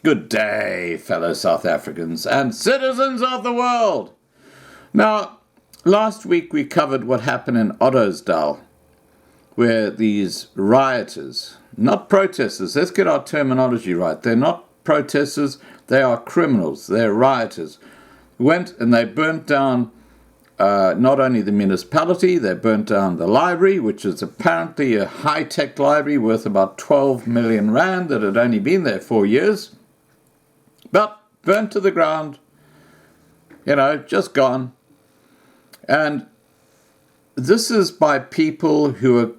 Good day, fellow South Africans and citizens of the world. Now, last week we covered what happened in Ottosdal, where these rioters, not protesters, let's get our terminology right, they're not protesters, they are criminals, they're rioters, went and they burnt down not only the municipality, they burnt down the library, which is apparently a high-tech library worth about 12 million rand that had only been there 4 years. But burnt to the ground, just gone. And this is by people who are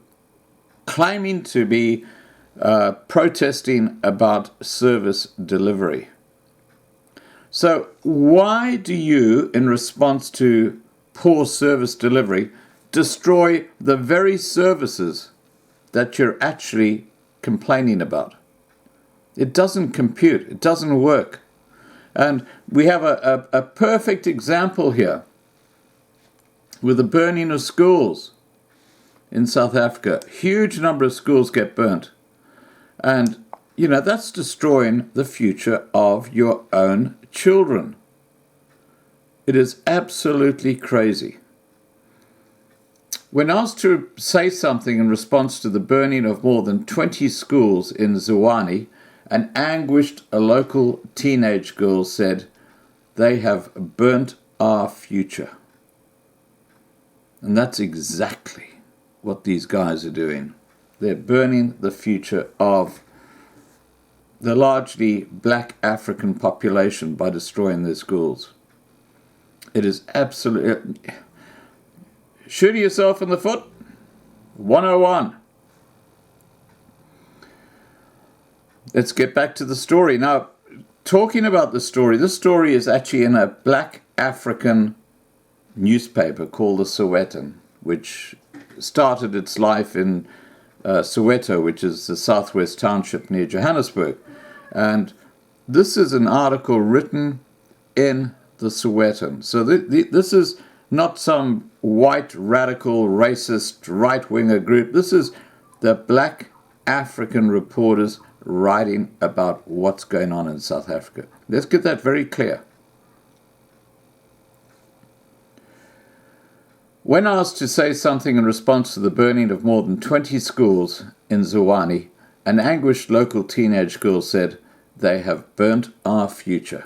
claiming to be protesting about service delivery. So why do you, in response to poor service delivery, destroy the very services that you're actually complaining about? It doesn't compute. It doesn't work. And we have a perfect example here with the burning of schools in South Africa. Huge number of schools get burnt. And, that's destroying the future of your own children. It is absolutely crazy. When asked to say something in response to the burning of more than 20 schools in Zwane, an anguished local teenage girl said, "They have burnt our future." And that's exactly what these guys are doing. They're burning the future of the largely black African population by destroying their schools. It is absolutely... Shooting yourself in the foot? 101. Let's get back to the story. Now, talking about the story, this story is actually in a black African newspaper called the Sowetan, which started its life in Soweto, which is the southwest township near Johannesburg. And this is an article written in the Sowetan. So this is not some white, radical, racist, right-winger group. This is the black African reporters writing about what's going on in South Africa. Let's get that very clear. When asked to say something in response to the burning of more than 20 schools in Zwane, an anguished local teenage girl said, "They have burnt our future."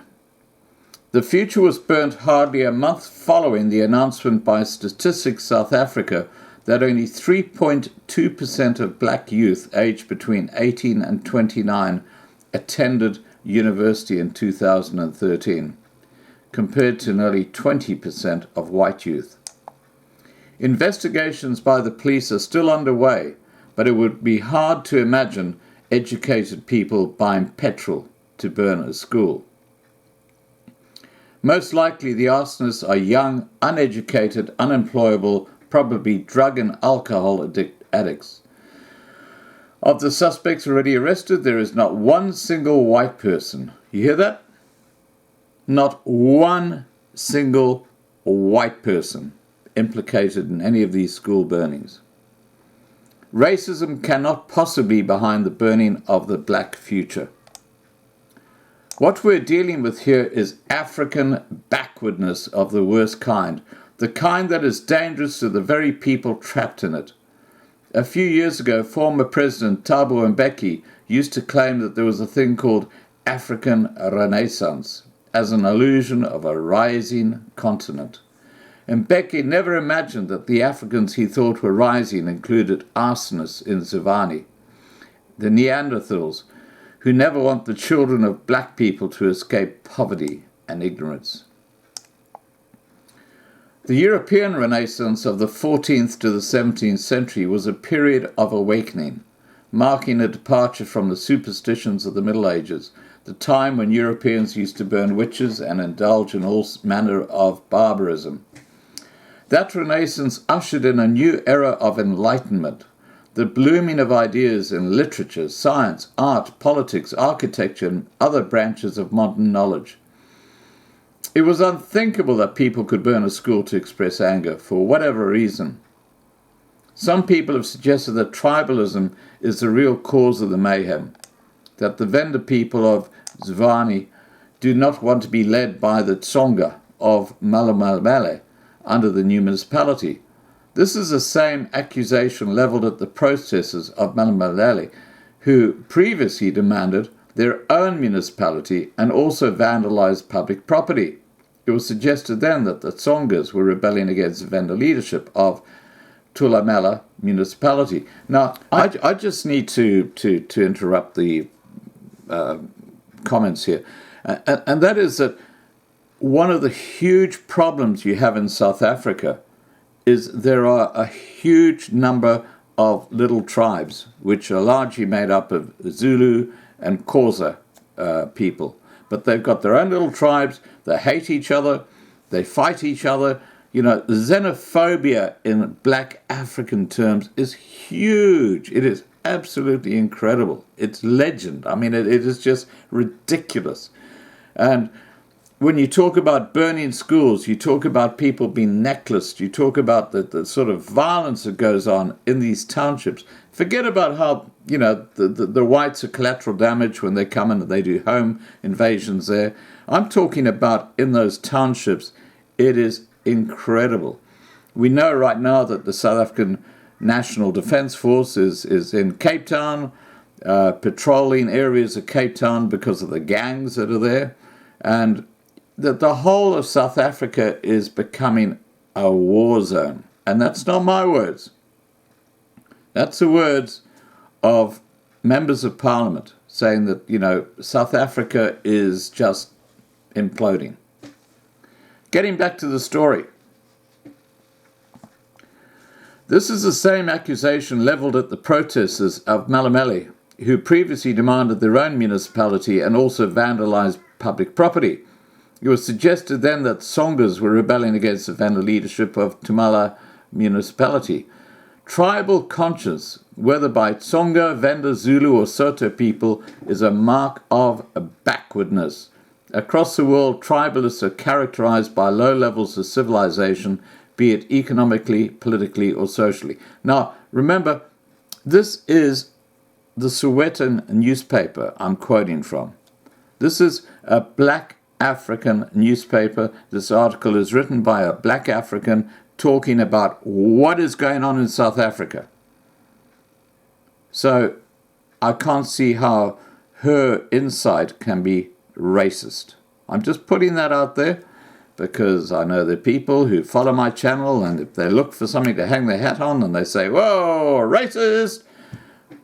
The future was burnt hardly a month following the announcement by Statistics South Africa that only 3.2% of black youth aged between 18 and 29 attended university in 2013, compared to nearly 20% of white youth. Investigations by the police are still underway, but it would be hard to imagine educated people buying petrol to burn a school. Most likely the arsonists are young, uneducated, unemployable, probably drug and alcohol addicts. Of the suspects already arrested, there is not one single white person. You hear that? Not one single white person implicated in any of these school burnings. Racism cannot possibly be behind the burning of the black future. What we're dealing with here is African backwardness of the worst kind, the kind that is dangerous to the very people trapped in it. A few years ago, former President Thabo Mbeki used to claim that there was a thing called African Renaissance, as an illusion of a rising continent. Mbeki never imagined that the Africans he thought were rising included arsonists in Zwane, the Neanderthals, who never want the children of black people to escape poverty and ignorance. The European Renaissance of the 14th to the 17th century was a period of awakening, marking a departure from the superstitions of the Middle Ages, the time when Europeans used to burn witches and indulge in all manner of barbarism. That Renaissance ushered in a new era of enlightenment, the blooming of ideas in literature, science, art, politics, architecture, and other branches of modern knowledge. It was unthinkable that people could burn a school to express anger, for whatever reason. Some people have suggested that tribalism is the real cause of the mayhem, that the Venda people of Zwani do not want to be led by the Tsonga of Malamale under the new municipality. This is the same accusation levelled at the protesters of Malamale, who previously demanded their own municipality and also vandalised public property. It was suggested then that the Tsongas were rebelling against the vendor leadership of Tulamela municipality. Now, I just need to interrupt the comments here, and that is that one of the huge problems you have in South Africa is there are a huge number of little tribes, which are largely made up of Zulu and Xhosa people. But they've got their own little tribes, they hate each other, they fight each other. You know, xenophobia in black African terms is huge. It is absolutely incredible. It's legend. I mean, it is just ridiculous. And when you talk about burning schools, you talk about people being necklaced, you talk about the sort of violence that goes on in these townships. Forget about how, you know, the whites are collateral damage when they come in and they do home invasions there. I'm talking about in those townships, it is incredible. We know right now that the South African National Defence Force is in Cape Town, patrolling areas of Cape Town because of the gangs that are there. And that the whole of South Africa is becoming a war zone. And that's not my words. That's the words of members of parliament saying that, you know, South Africa is just imploding. Getting back to the story. This is the same accusation levelled at the protesters of Malamale, who previously demanded their own municipality and also vandalised public property. It was suggested then that Tsongas were rebelling against the vendor leadership of Tumala municipality. Tribal conscience, whether by Tsonga, Venda, Zulu or Soto people, is a mark of backwardness. Across the world, tribalists are characterized by low levels of civilization, be it economically, politically or socially. Now, remember, this is the Sowetan newspaper I'm quoting from. This is a black African newspaper. This article is written by a black African talking about what is going on in South Africa. So I can't see how her insight can be racist. I'm just putting that out there because I know there are people who follow my channel, and if they look for something to hang their hat on and they say, whoa, racist.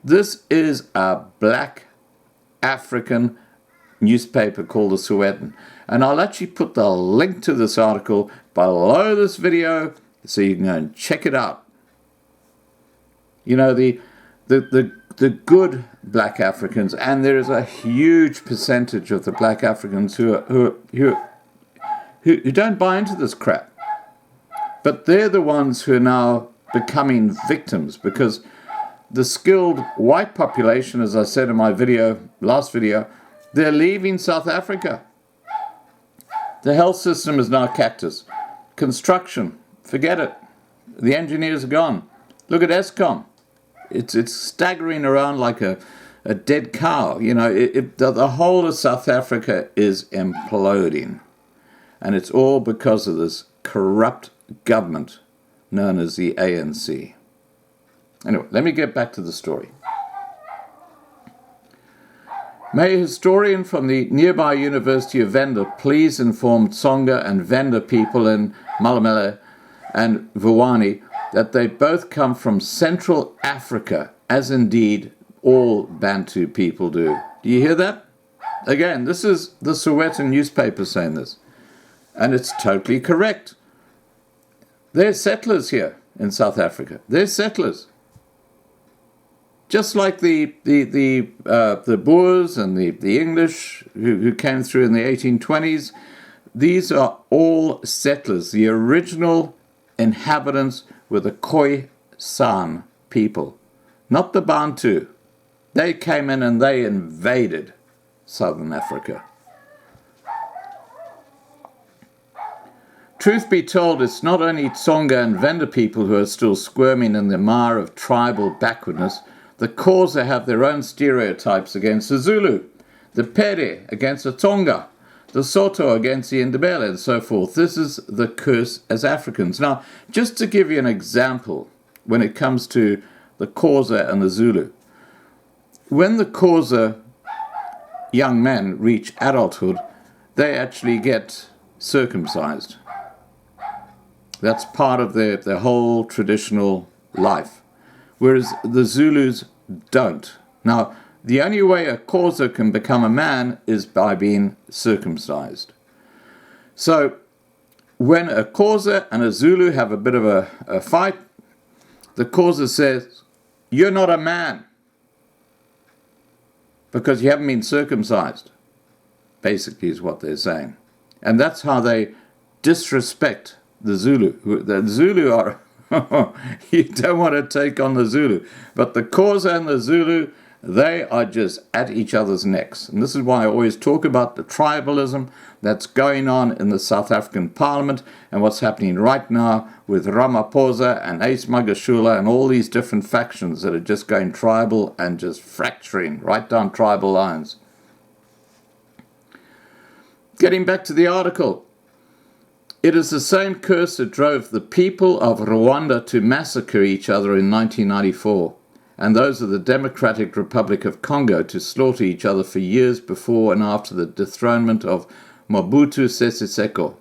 This is a black African newspaper called the Sowetan. And I'll actually put the link to this article below this video so you can go and check it out. You know, the good black Africans, and there is a huge percentage of the black Africans who don't buy into this crap. But they're the ones who are now becoming victims because the skilled white population, as I said in my last video, they're leaving South Africa. The health system is now cactus. Construction, forget it. The engineers are gone. Look at Eskom. It's staggering around like a dead cow. You know, the whole of South Africa is imploding. And it's all because of this corrupt government known as the ANC. Anyway, let me get back to the story. May a historian from the nearby University of Venda please inform Tsonga and Venda people in Malamale and Vuwani that they both come from Central Africa, as indeed all Bantu people do. Do you hear that? Again, this is the Sowetan newspaper saying this. And it's totally correct. They're settlers here in South Africa. They're settlers. Just like the Boers and the English who came through in the 1820s, these are all settlers. The original inhabitants were the Khoisan people, not the Bantu. They came in and they invaded Southern Africa. Truth be told, it's not only Tsonga and Venda people who are still squirming in the mire of tribal backwardness. The Xhosa have their own stereotypes against the Zulu. the Pere against the Tonga, the Soto against the Ndebele, and so forth. This is the curse as Africans. Now, just to give you an example, when it comes to the Xhosa and the Zulu, when the Xhosa young men reach adulthood, they actually get circumcised. That's part of their whole traditional life, whereas the Zulus don't. Now, the only way a Xhosa can become a man is by being circumcised. So, when a Xhosa and a Zulu have a bit of a fight, the Xhosa says, "You're not a man because you haven't been circumcised," basically is what they're saying. And that's how they disrespect the Zulu. The Zulu are, you don't want to take on the Zulu. But the Xhosa and the Zulu, they are just at each other's necks. And this is why I always talk about the tribalism that's going on in the South African Parliament and what's happening right now with Ramaphosa and Ace Magashula and all these different factions that are just going tribal and just fracturing right down tribal lines. Getting back to the article, it is the same curse that drove the people of Rwanda to massacre each other in 1994, and those of the Democratic Republic of Congo to slaughter each other for years before and after the dethronement of Mobutu Sese Seko.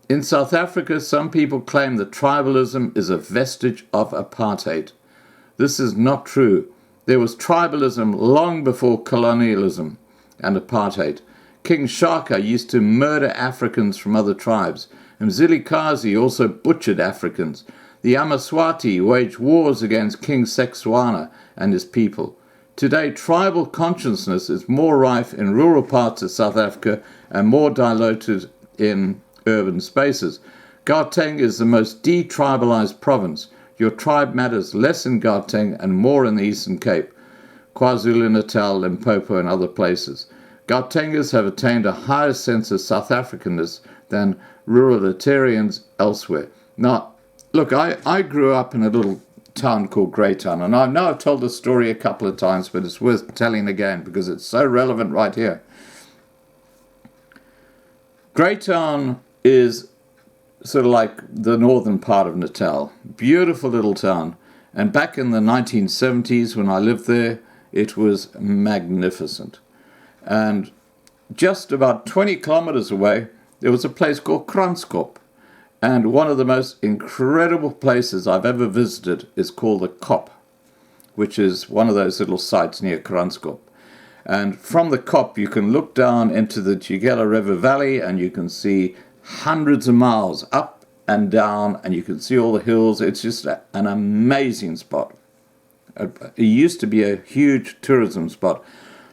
In South Africa, some people claim that tribalism is a vestige of apartheid. This is not true. There was tribalism long before colonialism and apartheid. King Shaka used to murder Africans from other tribes. Mzilikazi also butchered Africans. The Amaswati waged wars against King Sexwana and his people. Today, tribal consciousness is more rife in rural parts of South Africa and more diluted in urban spaces. Gauteng is the most detribalized province. Your tribe matters less in Gauteng and more in the Eastern Cape, KwaZulu-Natal, Limpopo and other places. Gautengers have attained a higher sense of South Africanness than ruralitarians elsewhere. Now, look, I grew up in a little town called Greytown, and I know I've told this story a couple of times, but it's worth telling again because it's so relevant right here. Greytown is sort of like the northern part of Natal. Beautiful little town. And back in the 1970s when I lived there, it was magnificent. And just about 20 kilometers away, there was a place called Kranskop. And one of the most incredible places I've ever visited is called the Kop, which is one of those little sites near Kranskop. And from the Kop, you can look down into the Tugela River Valley and you can see hundreds of miles up and down, and you can see all the hills. It's just an amazing spot. It used to be a huge tourism spot.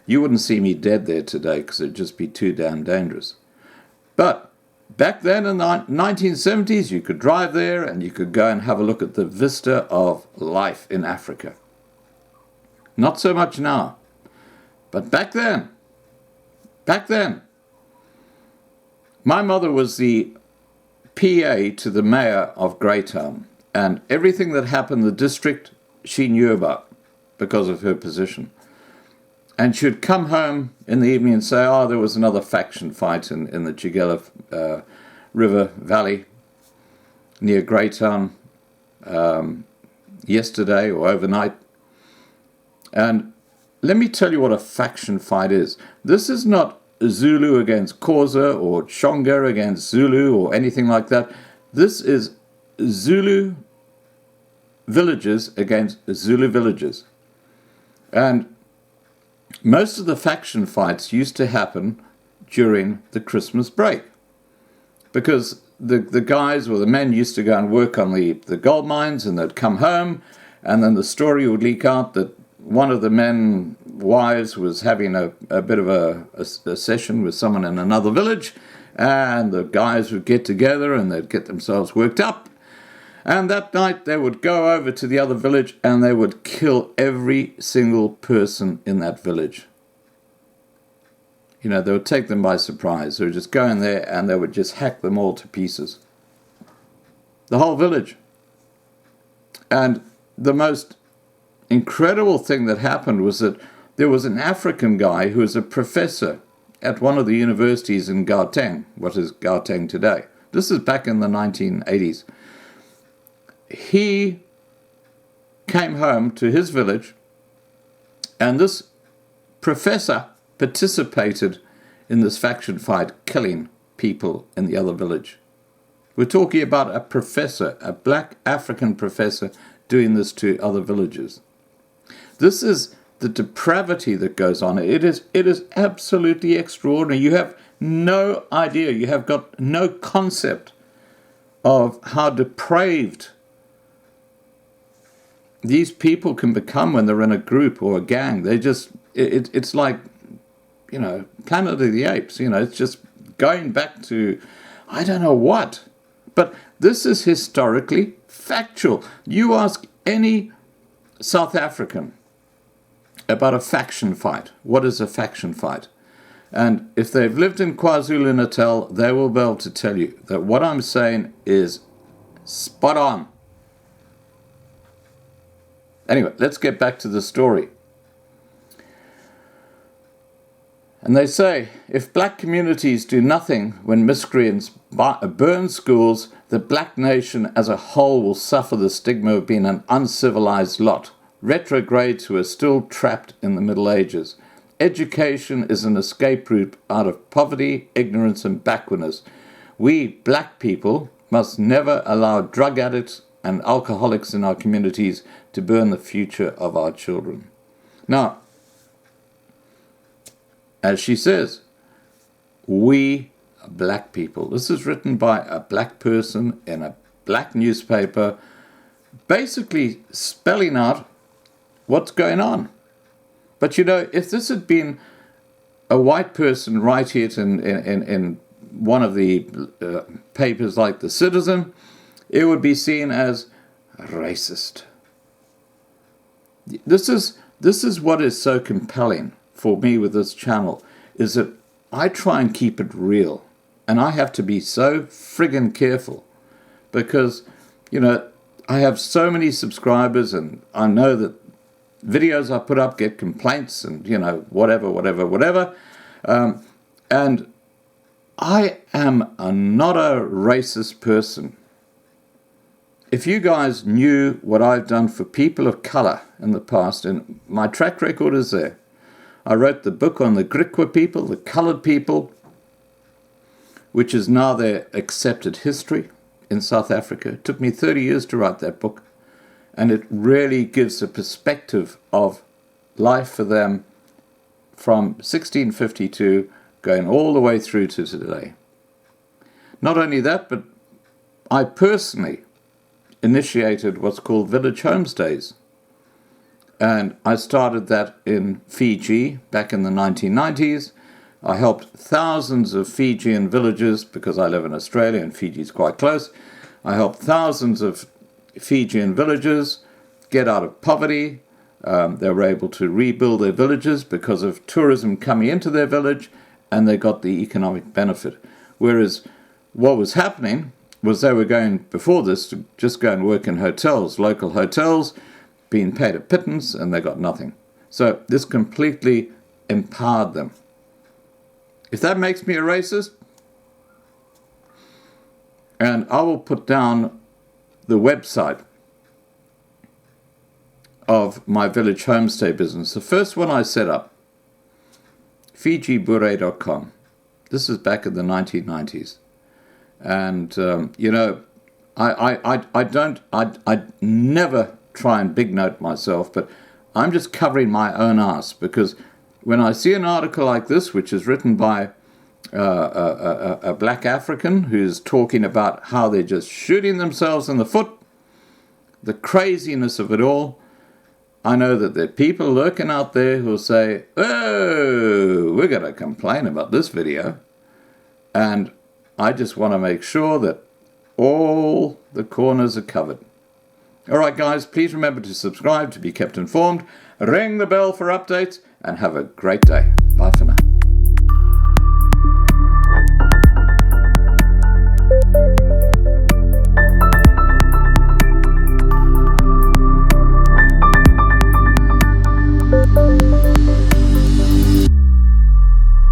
You wouldn't see me dead there today because it'd just be too damn dangerous. But back then in the 1970s, you could drive there and you could go and have a look at the vista of life in Africa. Not so much now. But back then, my mother was the PA to the mayor of Greytown, and everything that happened in the district she knew about because of her position. And she'd come home in the evening and say, oh, there was another faction fight in the Tugela River Valley near Greytown yesterday or overnight. And let me tell you what a faction fight is. This is not Zulu against Xhosa or Shonga against Zulu or anything like that. This is Zulu villages against Zulu villages. And most of the faction fights used to happen during the Christmas break because the guys or the men used to go and work on the gold mines, and they'd come home, and then the story would leak out that one of the men's wives was having a bit of a session with someone in another village, and the guys would get together and they'd get themselves worked up. And that night they would go over to the other village and they would kill every single person in that village. You know, they would take them by surprise. They would just go in there and they would just hack them all to pieces. The whole village. And the most incredible thing that happened was that there was an African guy who was a professor at one of the universities in Gauteng, what is Gauteng today. This is back in the 1980s. He came home to his village, and this professor participated in this faction fight, killing people in the other village. We're talking about a professor, a black African professor, doing this to other villagers. This is the depravity that goes on. It is absolutely extraordinary. You have no idea. You have got no concept of how depraved these people can become when they're in a group or a gang. They just, it's like, Planet of the Apes. It's just going back to, I don't know what. But this is historically factual. You ask any South African about a faction fight. What is a faction fight? And if they've lived in KwaZulu-Natal, they will be able to tell you that what I'm saying is spot on. Anyway, let's get back to the story. And they say, if black communities do nothing when miscreants burn schools, the black nation as a whole will suffer the stigma of being an uncivilized lot, retrogrades who are still trapped in the Middle Ages. Education is an escape route out of poverty, ignorance, and backwardness. We, black people, must never allow drug addicts and alcoholics in our communities to burn the future of our children. Now, as she says, we are black people. This is written by a black person in a black newspaper, basically spelling out what's going on. But if this had been a white person writing it in one of the papers like The Citizen, it would be seen as racist. This is what is so compelling for me with this channel, is that I try and keep it real. And I have to be so friggin' careful because, I have so many subscribers, and I know that videos I put up get complaints and, whatever. And I am not a racist person. If you guys knew what I've done for people of color in the past, and my track record is there. I wrote the book on the Griqua people, the colored people, which is now their accepted history in South Africa. It took me 30 years to write that book. And it really gives a perspective of life for them from 1652 going all the way through to today. Not only that, but I personally initiated what's called village homestays. And I started that in Fiji back in the 1990s. I helped thousands of Fijian villages, because I live in Australia and Fiji's quite close. I helped thousands of Fijian villagers get out of poverty. They were able to rebuild their villages because of tourism coming into their village, and they got the economic benefit. Whereas what was happening was they were going, before this, to just go and work in hotels, local hotels, being paid a pittance, and they got nothing. So this completely empowered them. If that makes me a racist, and I will put down the website of my village homestay business. The first one I set up, fijibure.com. This is back in the 1990s. And, I never try and big note myself, but I'm just covering my own ass, because when I see an article like this, which is written by a black African who's talking about how they're just shooting themselves in the foot, the craziness of it all, I know that there are people lurking out there who will say, oh, we're going to complain about this video. And I just want to make sure that all the corners are covered. All right, guys, please remember to subscribe to be kept informed. Ring the bell for updates, and have a great day.